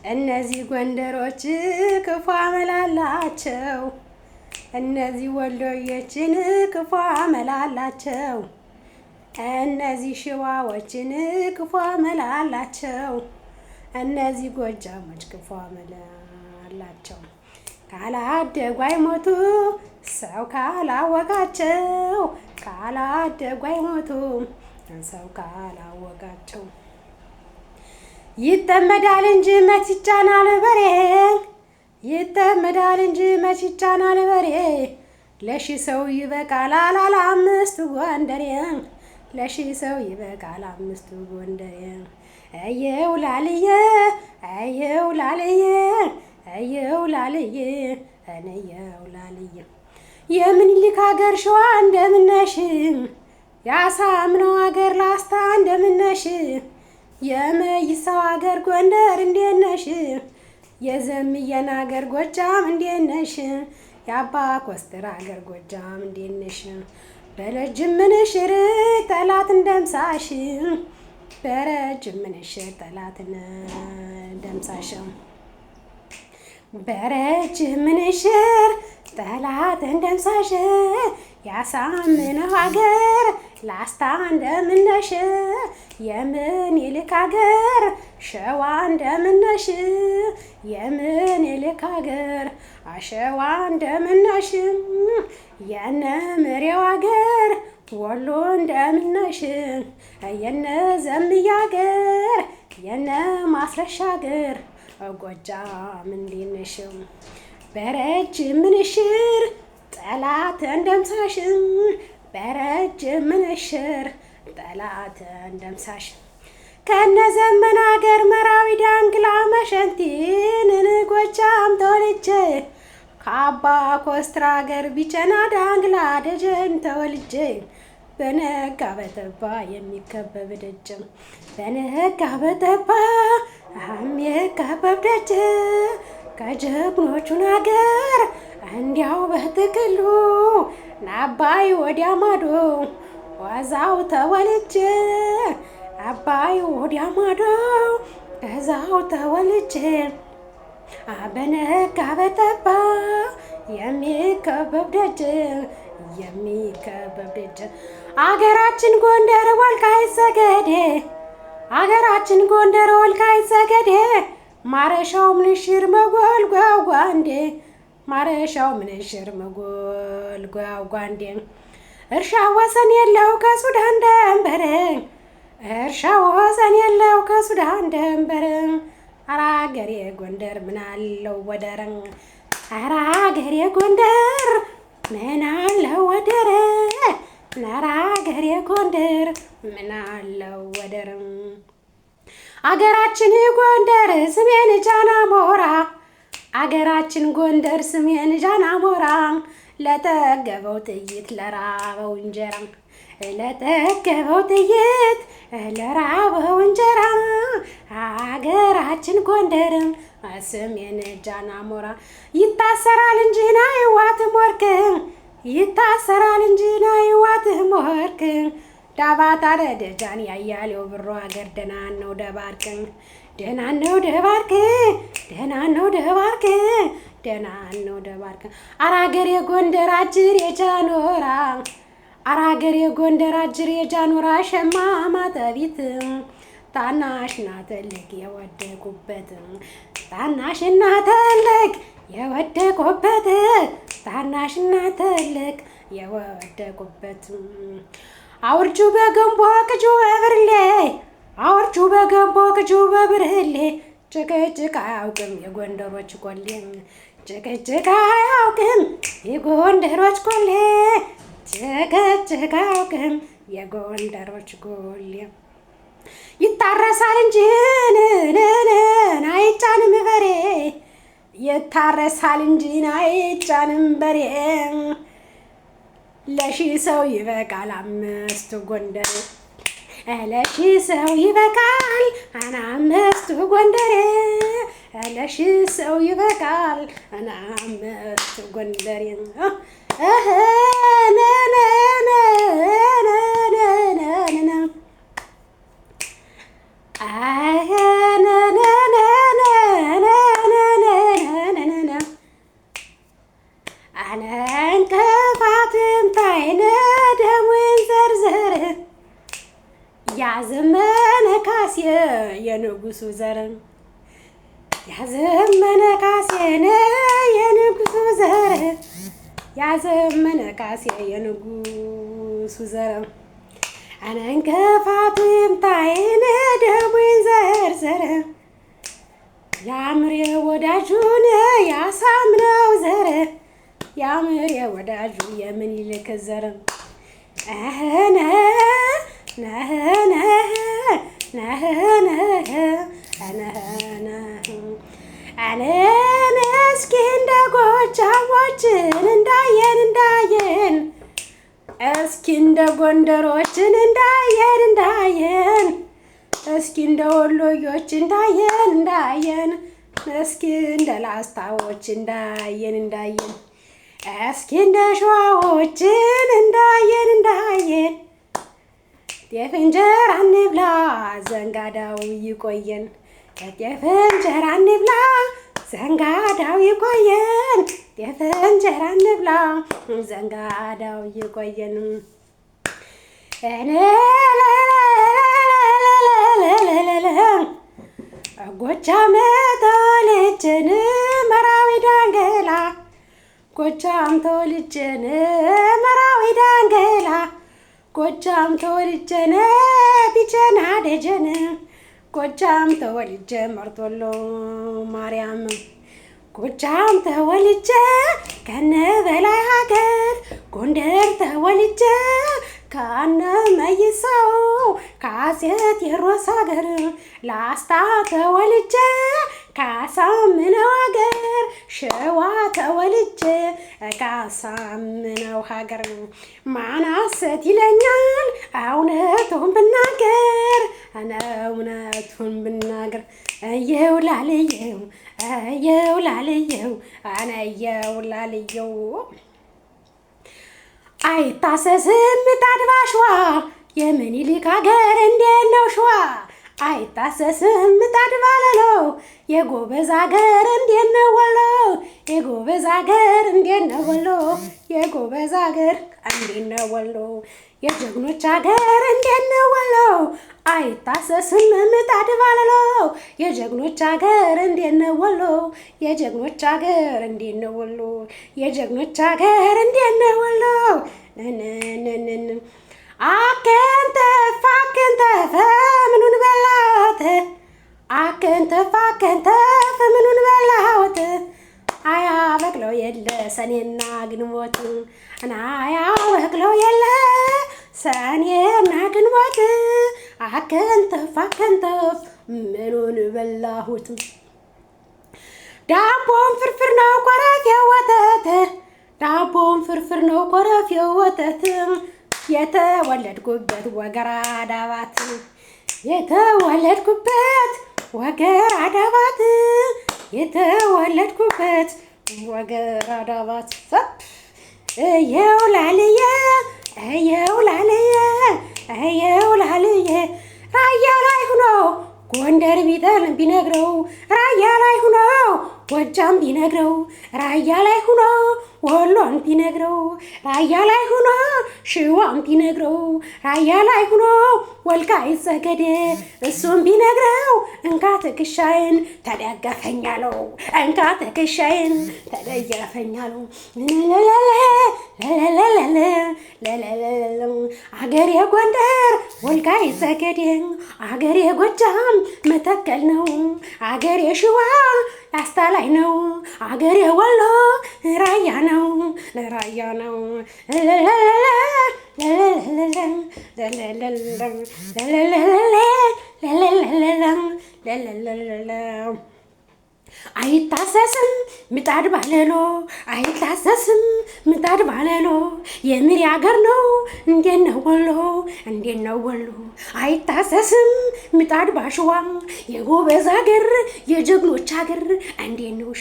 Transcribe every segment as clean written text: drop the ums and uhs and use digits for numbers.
እነዚህ ጎንደሮች ክፉ አመል አላቸው። እነዚህ ወሎዮችን ክፉ አመል አላቸው። እነዚህ ሽዋዎችን ክፉ አመል አላቸው። እነዚህ ጎጃሞች ክፉ አመል አላቸው። ካላደጉ አይሞቱ ሰው ካላወቃቸው። ካላደጉ አይሞቱ ሰው ካላወቃቸው። ይጠመዳል እንጂ መች ይጫናል በሬ። ይጠመዳል እንጂ መች ይጫናል በሬ። ለሺህ ሰው ይበቃል አላለ አምስቱ ጎንደሬ። ለሺህ ሰው ይበቃል አምስቱ ጎንደሬ። እየው ላልዬ እየው ላልዬ እየው ላልዬ እኔየው ላልዬ የምኒልክ አገር ሸዋ እንደምነሽ። ያሳምነው አገር ላስታ እንደምነሽ። የመይሳው አገር ጎንደር እንዴት ነሽ? የዘምየን አገር ጎጃም እንዴት ነሽ? የአባ ኮስትር አገር ጎጃም እንዴት ነሽ? በረጅም ምንሽር ጠላትን ደምሳሽ። በረጅም ምንሽር ጠላትን ደምሳሽ። በረጅም ምንሽር ጠላትን ደምሳሽ። ያሳምነው አገር ላስታ እንደምነሽ። የምኒልክ አገር ሸዋ እንደምነሽ። የምኒልክ አገር አሸዋ እንደምነሽ። የነ ምሬው አገር ወሎ እንደምነሽ። የነ ዘምያ አገር የነ ማስረሻ አገር ጎጃም እንዴት ነሽ? በረጅም ምንሽር ጠላትን ደምሳሽ። በረጅም ምንሽር ጠላትን ደምሳሽ። ከነ ዘመን አገር መራዊ ዳንግላ መሸንቲን ጎጃም ተወልጄ። ከአባ ኮስትር አገር ቢቸና ዳንግላ ደጀን ተወልጄ። በነጋ በጠባ የሚከበብ ደጅ። በነጋ በጠባ የሚከበብ ደጅ። ከጀግኖቹን አገር እንዲያው በጥቅሉ ናባይ ወዲያ ማዶ ወዛው ተወልጄ። አባይ ወዲያ ማዶ ከዛው ተወልጄ። በነጋ በጠባ የሚከበብ ደጅ። የሚከበብ ደጅ። አገራችን ጎንደር ወልቃይት ጠገዴ። አገራችን ጎንደር ወልቃይት ጠገዴ። ማረሻው ምንሽር መጎል ጓጓንዴ። ማረሻው ምንሽር መጎል ጓጓንዴ። እርሻ ወሰን የለው ከሱዳን ደንበር። እርሻ ወሰን የለው ከሱዳን ደንበር። ኧረ አገሬ ጎንደር ምናለው ወደር። ኧረ አገሬ ጎንደር ምናለው ወደር። ኧረ አገሬ ጎንደር ምናለው ወደር። አገራችን ጎንደር ስሜን ጃና ሞራ። አገራችን ጎንደር ስሜን ጃና ሞራ። ለጠገበው ጥይት ለራበው እንጀራ። ለጠገበው ጥይት ለራበው እንጀራ። አገራችን ጎንደር ስሜን ጃና ሞራ። ይታሰራል እንጂ ናይዋትም ወርቅ። ይታሰራል እንጂ ናይዋትም ወርቅ። ዳባት አለ ደጃን ያያሌው ብሮ አገር ደህና ነው ደባርቅ። ደህና ነው ደባርቅ። ደህና ነው ደባርቅ። ደህና ነው ደባርቅ። ኧረ አገሬ ጎንደር አጅር የጃኖራ። ኧረ አገሬ ጎንደር አጅር የጃኖራ። ሸማ ማተቢት ታናሽና ትልቅ የወደቁበት። ታናሽና ትልቅ የወደቁበት። ታናሽና ትልቅ የወደቁበት። አውርጁ በገንቦ ቅጁ በብርሌ። አውርጁ በገንቦ ቅጁ በብርሌ። ጭቅጭቅ አያውቅም የጎንደሮች ቆሌ። ጭቅጭቅ አያውቅም የጎንደሮች ቆሌ። ጭቅጭቅ አያውቅም የጎንደሮች ቆሌ። ይታረሳል እንጂ አይጫንም በሬ። ይታረሳል እንጂ አይጫንም በሬ። ለሺህ ሰው ይበቃል አምስቱ ጎንደሬ። ለሺህ ሰው ይበቃል አምስቱ ጎንደሬ። ለሺህ ሰው ይበቃል አምስቱ ጎንደሬ። ያዘመነ ካሴን የንጉሱ ዘር ያዘመነ ካሴ የንጉሱ ዘር አነንከፋቱ ይምታይን ደሙን ዘርዘር ያምር ወዳጁን ያሳምነው ዘር ያምር ወዳጁ የምኒልክ ዘር አነ ነነ ነነ አነ እስኪ እንደ ጎጃሞችን እንዳየን እስኪ እንደ ጎንደሮችን እንዳየን እስኪ እንደ ወሎዮች እንዳየን እስኪ እንደ ላስታዎች እንዳየን እስኪ እንደ ሸዋዎችን እንዳየን ጤፍ እንጀራ እንብላ ዘንጋዳው ይቆየን ጤፍ እንጀራ እንብላ ዘንጋዳው ይቆየን ጤፍ እንጀራ እንብላ ዘንጋዳው ይቆየን ጎጃም ተወልጄን መራዊ ዳንገላ ጎጃም ተወልጄን መራዊ ዳንገላ ጎጃም ተወልጄን ቢቸና ደጀን ጎጃም ተወልጄ መርጦሎ ማርያም ጎጃም ተወልጄ ከነ በላይ ሀገር ጎንደር ተወልጄ ከነ መይሳው ከአፄ ቴዎድሮስ ሀገር ላስታ ተወልጄ ካሳምነው ሀገር ሸዋ ተወልጄ ካሳምነው ሀገር ማናሰት ይለኛል እውነቱን ብናገር እውነቱን ብናገር እየው ላልየው ላልየው አይታሰስም ምጣድ ባሸዋ የምኒልክ ሀገር እንዴት ነው ሸዋ አይታሰስም ምጣድ ባለሎ የጎበዝ ሀገር እንዴት ነው ወሎ የጎበዝ ሀገር እንዴት ነው ወሎ የጎበዝ ሀገር እንዴት ነው ወሎ የጀግኖች ሀገር እንዴት ነው ወሎ አይታሰስም ምጣድ ባለሎ የጀግኖች ሀገር እንዴት ነው ወሎ የጀግኖች ሀገር እንዴት ነው ወሎ የጀግኖች ሀገር እንዴት ነው ወሎ አከንተፍ ምኑን በላሁት አከንተፍ ምኑን በላሁት አያበቅለው የለ ሰኔና ግንቦት አያበቅለው የለ ሰኔና ግንቦት አከንተፍ ምኑን በላሁት ዳቦን ፍርፍር ነው ኮረፌው ወተት ዳቦን ፍርፍር ነው ኮረፌው ወተት የተወለድኩበት ወገራ ዳባት የተወለድኩበት ወገራ ዳባት የተወለድኩበት ወገራ ዳባት እየው ላልየ ራያ ላይ ሁኖ ጎንደር ቢነግረው ራያ ላይ ሁኖ ጎጃም ቢነግረው ራያ ላይ ሁኖ ወሎን ቢነግረው ራያ ላይ ሁኖ ሸዋን ቢነግረው ራያ ላይ ሁኖ ወልቃይት ጠገዴ እሱም ቢነግረው እንካ ትከሻዬን ተደገፈኛለው እንካ ትከሻዬን ተደገፈኛለው አገሬ ጎንደር ወልቃይት ጠገዴ አገሬ ጎጃም መተከል ነው አገሬ ሸዋ ላስታ ላይ ነው አገሬ ወሎ ራያ ነው አይታሰስም ምጣድ ባለሎ አይታሰስም ምጣድ ባለሎ የምሪ ሀገር ነው እንዴት ነው ወሎ አይታሰስም ምጣድ ባሸዋ የጎበዝ ሀገር የጀግኖች ሀገር እንዴት ነው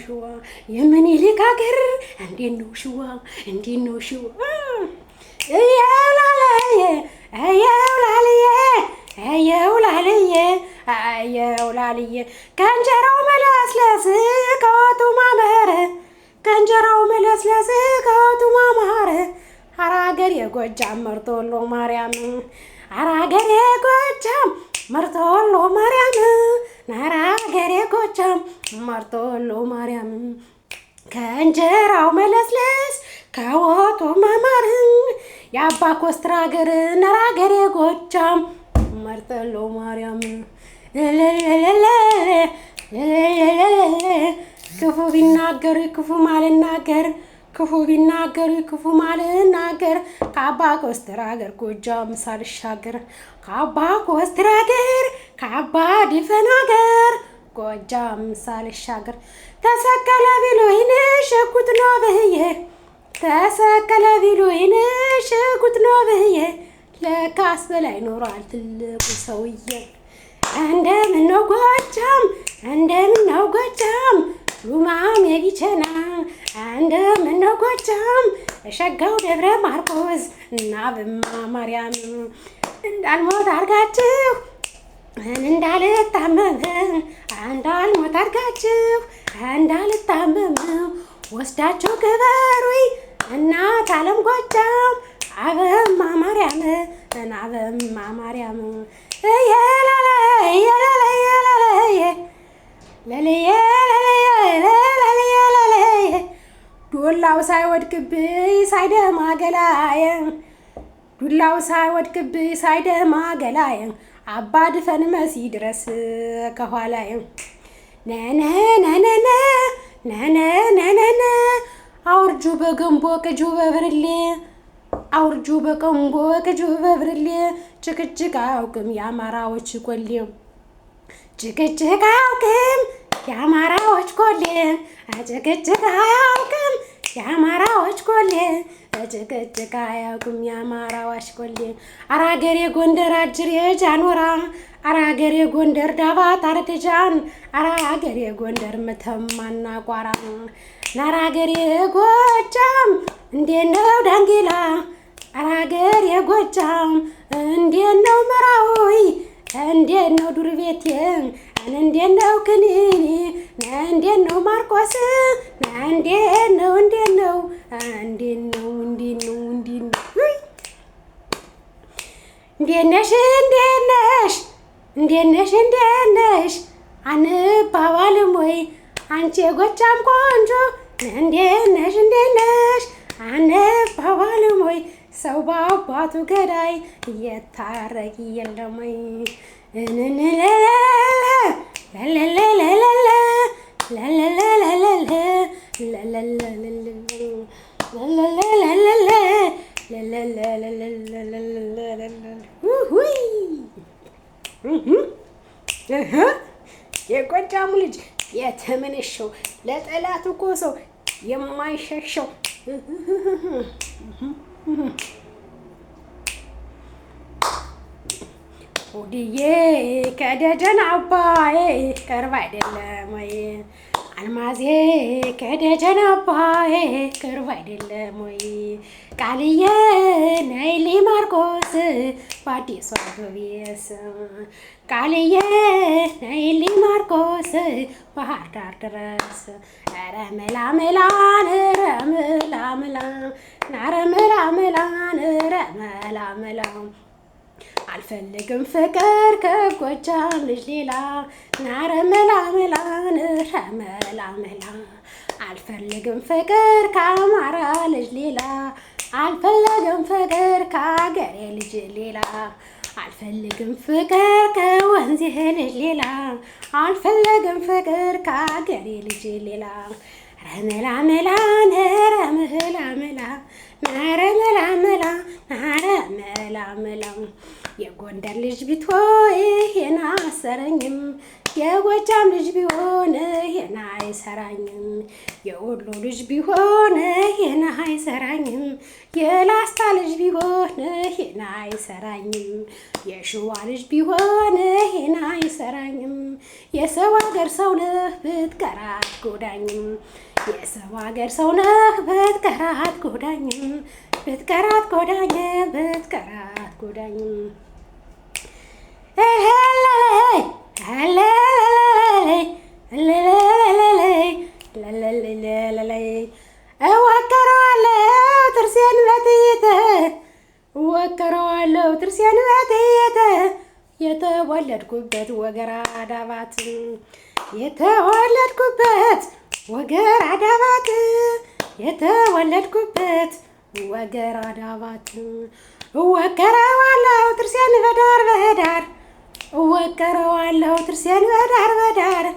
ሸዋ የምኒልክ ሀገር እንዴት ነው ሸዋ እየውላልየ ከእንጀራው መለስለስ ከወጡ ማመር ከእንጀራው መለስለስ ከወጡ ማማር አራገር የጎጃም መርጦሎ ማርያም አራገር የጎጃም መርጦሎ ማርያም አራገር ጎጃም መርጦሎ ማርያም ከእንጀራው መለስለስ ከወጡ ማማር የአባ ኮስትር አገር ነራገሬ ጎጃም መርጦሎ ማርያም ክፉ ቢናገሩ ክፉ ማልናገር ክፉ ቢናገሩ ክፉ ማልናገር ከአባ ኮስትር አገር ጎጃም ሳልሻገር ከአባ ኮስትር አገር ከአባ ድፈን አገር ጎጃም ሳልሻገር ተሰቀለ ቢሉኝ ሽጉጥ ነው ብዬ ተሰቀለ ቢሉኝ ሽጉጥ ነው ብዬ ለካስ በላይ ኖሯል ትልቁ ሰውዬ እንደምነው ጎጃም እንደምነው ጎጃም ሉማሜ ቢቸና እንደምነው ጎጃም ሸጋው ደብረ ማርቆስ እና በማ ማርያም እንዳልሞት አርጋችሁ እንዳልታመም እንዳልሞት አርጋችሁ እንዳልታመም ወስዳችሁ ክበሩኝ እናት ዓለም ጎጃም አበማ ማርያም አበማ ማርያም ዱላው ሳይወድቅብኝ ሳይደማ ገላዬ ዱላው ሳይወድቅብኝ ሳይደማ ገላዬ አባ ድፈን መሲ ድረስ ከኋላዬ ነነነነነ ነነነነነ አውርጁ በገንቦ ቅጁ በብርሌ አውርጁ በገንቦ ቅጁ በብርሌ ጭቅጭቅ አያውቅም የአማራዎች ቆሌ ጭቅጭቅ አያውቅም የአማራዎች ቆሌ ጭቅጭቅ አያውቅም የአማራዎች ቆሌ ጭቅጭቅ አያውቅም የአማራዎች ቆሌ አራገሬ ጎንደር አጅሬ ጃኖራ አራገሬ ጎንደር ዳባት አርድጃን አራገሬ ጎንደር መተማና ቋራ ናራገሬ ጎጃም እንዴት ነው ዳንጌላ አራገሬ ጎጃም እንዴት ነው መራዊ እንዴት ነው ዱር ቤቴ እንዴት ነው ክኒኒ እንዴት ነው ማርቆስ እንዴት ነው እንዴት ነው እንዴት ነው እንዴት ነው እንዴት ነው እንዴት ነሽ እንዴት ነሽ እንዴት ነሽ እንዴት ነሽ አንባባልም ወይ አንቺ የጎጃም ቆንጆ እንዴት ነሽ እንዴት ነሽ አንባባልም ወይ ሰው በአባቱ ገዳይ እየታረቂ የለም ወይ የጎጃሙ ልጅ የተመነሸው ለጠላቱ እኮ ሰው የማይሸሸው ውድዬ ከደጀን አባዬ ቅርብ አይደለም ወይ አልማዜ ከደጀን አባዬ ቅርብ አይደለም ወይ ቃልዬ ነይሊ ማርቆስ በአዲሱ አውቶቢስ ቃልዬ ነይሊ ማርቆስ ባህር ዳር ድረስ ኧረ መላ መላን ኧረ መላ መላ ኧረ መላ መላን ኧረ መላ መላ አልፈልግም ፍቅር ከጎጃም ልጅ ሌላ ኧረ መላ መላ ኧረ መላ መላ አልፈልግም ፍቅር ከአማራ ልጅ ሌላ አልፈልግም ፍቅር ከአገሬ ልጅ ሌላ አልፈልግም ፍቅር ከወንዜ ልጅ ሌላ አልፈልግም ፍቅር ከአገሬ ልጅ ሌላ ኧረ መላ መላ ኧረ መላ መላ ኧረ መላ መላ ኧረ መላ መላ የጎንደር ልጅ ቢትሆን ይሄን አሰረኝም የጎጃም ልጅ ቢሆን ይሄን አይሰራኝም የወሎ ልጅ ቢሆን ይሄን አይሰራኝም የላስታ ልጅ ቢሆን ይሄን አይሰራኝም የሸዋ ልጅ ቢሆን ይሄን አይሰራኝም የሰው ሀገር ሰው ነህ ብትቀራ አትጎዳኝም የሰው ሀገር ሰው ነህ ብትቀራ አትጎዳኝም ብትቀራ አትጎዳኝም ብትቀራ አትጎዳኝም እወቀረዋለሁ ጥርሴን በጥይት የተወለድኩበት ወገራ ዳባት የተወለድኩበት ወገራ ዳባት የተወለድኩበት ወገራ ዳባት እወገረዋለሁ ጥርሴን በዳር በዳር እወገረዋለሁ ጥርሴን በዳር በዳር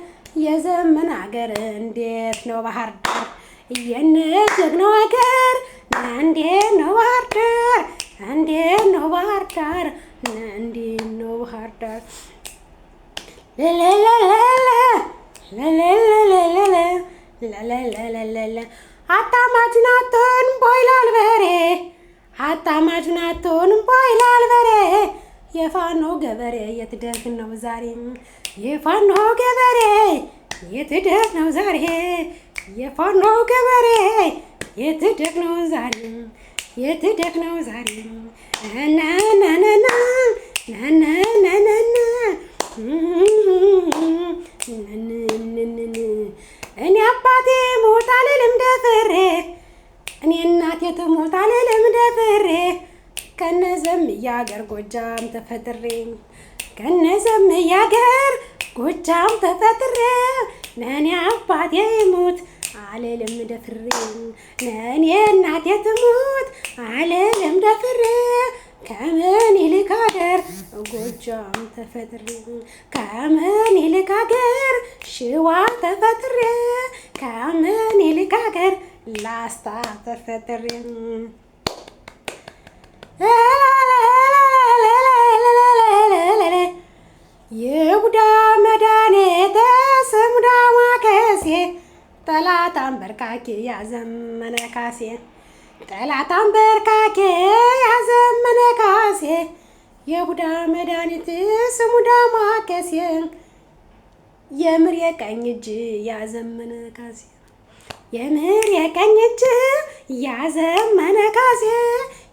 የዘመን አገር እንዴት ነው ባህር ዳር የነጀግናው አገር እንዴት ነው ባህር ዳር እንዴት ነው ባህር ዳር እንዴት ነው ባህር ዳር አጣማጅናቶን ቦይላል በሬ አጣማጅናቶን ቦይላል በሬ የፋኖ ገበሬ የትደግ ነው ዛሬ የፋኖ ገበሬ የትደግ ነው ዛሬ የፋኖ ገበሬ የትደግ ነው ዛሬ የትደግ ነው ዛሬ ናናናና ናናናና እኔ አባቴ ሞት አልልም ደፍሬ እኔ እናቴ ትሞት አልልም ደፍሬ ከነዘምዬ አገር ጎጃም ተፈጥሬ ከነዘምዬ አገር ጎጃም ተፈጥሬ እኔ አባቴ ሞት አልልም ደፍሬ እኔ እናቴ ትሞት አልልም ደፍሬ ከምኒልክ አገር ጎጃም ተፈጥሬ ከምኒልክ አገር ሸዋ ተፈጥሬ ከምኒልክ አገር ላስታ ተፈጥሬ የቡዳ መድኃኒት ስሙ ዳማከሴ ጠላት አንበርካኬ ያዘመነ ካሴ ጠላት አንበርካኬ ያዘመነ ካሴ የቡዳ መድኃኒት ስሙ ዳማከሴ የምር የቀኝ እጅ ያዘመነ ካሴ የምር የቀኝ እጅ ያዘመነ ካሴ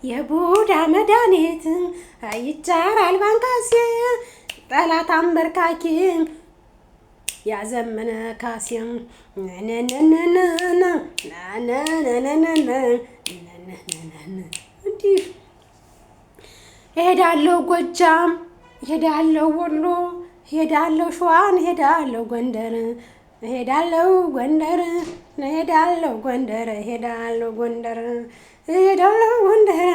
የቡዳ መድኃኒት ይቻላል ባንካሴ ጠላት አንበርካኬ ያዘመነ ካሴ ነነነነነ ነነነነነ እንዲህ ሄዳለሁ ጎጃም ሄዳለሁ ወሎ ሄዳለሁ ሸዋን ሄዳለሁ ጎንደር ሄዳለሁ ጎንደር ሄዳለሁ ጎንደር ሄዳለሁ ጎንደር ሄዳለሁ ጎንደር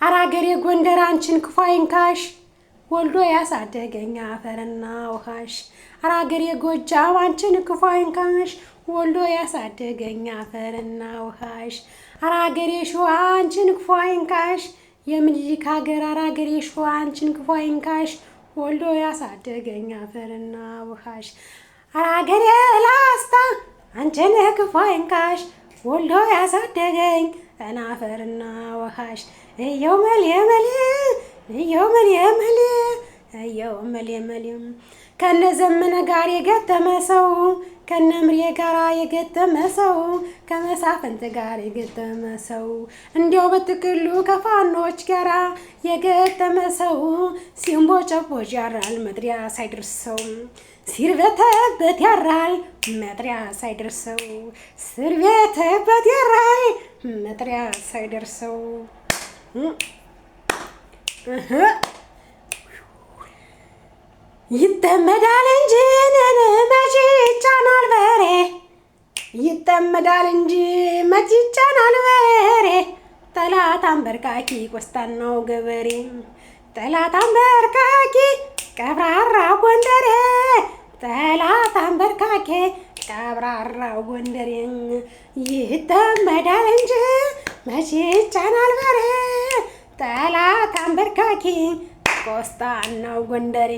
አራገሬ ጎንደር አንቺን ክፉ አይንካሽ ወልዶ ያሳደገኝ አፈርና ውሃሽ አራገሬ ጎጃም አንቺን ክፉ አይንካሽ ወልዶ ያሳደገኝ አፈርና ውሃሽ አራገሬ ሸዋ አንቺን ክፉ አይንካሽ የምኒልክ አገር አራገሬ ሸዋ አንቺን ክፉ አይንካሽ ወልዶ ያሳደገኝ አፈርና ውሃሽ አራገሬ ላስታ አንቺን ክፉ አይንካሽ ወልዶ ያሳደገኝ አፈርና ውሃሽ እየው መልየመል እየው መልየመል እየው መልየመል ከነዘመነ ጋር የገጠመ ሰው ከነምሬ ጋር የገጠመ ሰው ከመሳፍንት ጋር የገጠመ ሰው እንዲያው በጥቅሉ ከፋኖች ጋር የገጠመ ሰው ሲንቦጨቦጭ ያራል መጥሪያ ሳይደርሰው ሲርበተበት ያራል መጥሪያ ሳይደርሰው ሲርበተበት ያራል መጥሪያ ሳይደርሰው ይጠመዳል እንጂ መቼ ይጫናል በሬ ይጠመዳል እንጂ መቼ ይጫናል በሬ ጠላት አንበርካኪ ቆስጣናው ገበሬ ጠላት አንበርካኪ ቀብራራ ጎንደሬ ጠላት አንበርካኪ ቀብራራ ጎንደሬ ይጠመዳል እንጂ መቼ ይጫናል በሬ ጠላት አንበርካኪ ቆስጣናው ጎንደሬ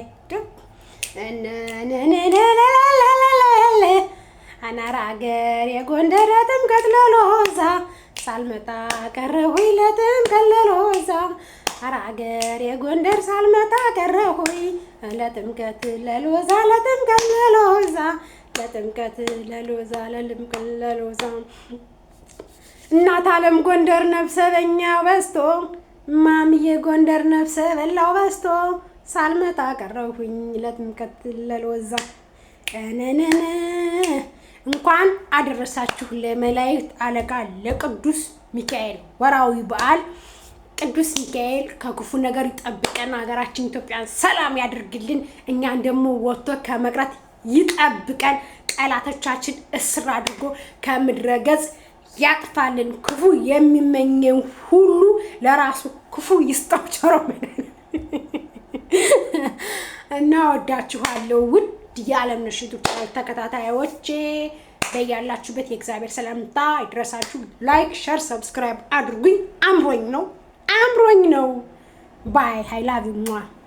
አናራገር የጎንደር ጥምቀት ለሎዛ ሳልመጣ ቀረሁኝ ለጥምቀት ለሎዛ አራገር የጎንደር ሳልመጣ ቀረሁኝ ለጥምቀት ለሎዛ ለጥምቀት ለሎዛ ለጥምቀት ለሎዛ ለጥምቀት ለሎዛ እናት ዓለም ጎንደር ነፍሰ በኛው በስቶ ማምዬ ጎንደር ነፍሰ በላው በስቶ ሳልመጣ ቀረሁኝ ለጥምቀት ለሎዛ ነነነ እንኳን አደረሳችሁ ለመላእክት አለቃ ለቅዱስ ሚካኤል ወራዊ በዓል ቅዱስ ሚካኤል ከክፉ ነገር ይጠብቀን፣ ሀገራችን ኢትዮጵያን ሰላም ያድርግልን፣ እኛን ደግሞ ወጥቶ ከመቅረት ይጠብቀን፣ ጠላቶቻችን እስር አድርጎ ከምድረገጽ ያጥፋልን፣ ክፉ የሚመኘው ሁሉ ለራሱ ክፉ ይስጠው። ቸሮ እና ወዳችኋለሁ ውድ የዓለምነሽ ዩቲዩብ ተከታታዮቼ፣ በያላችሁበት የእግዚአብሔር ሰላምታ ይድረሳችሁ። ላይክ፣ ሼር፣ ሰብስክራይብ አድርጉኝ። አምሮኝ ነው ባይ። አይ ላቭ ዩ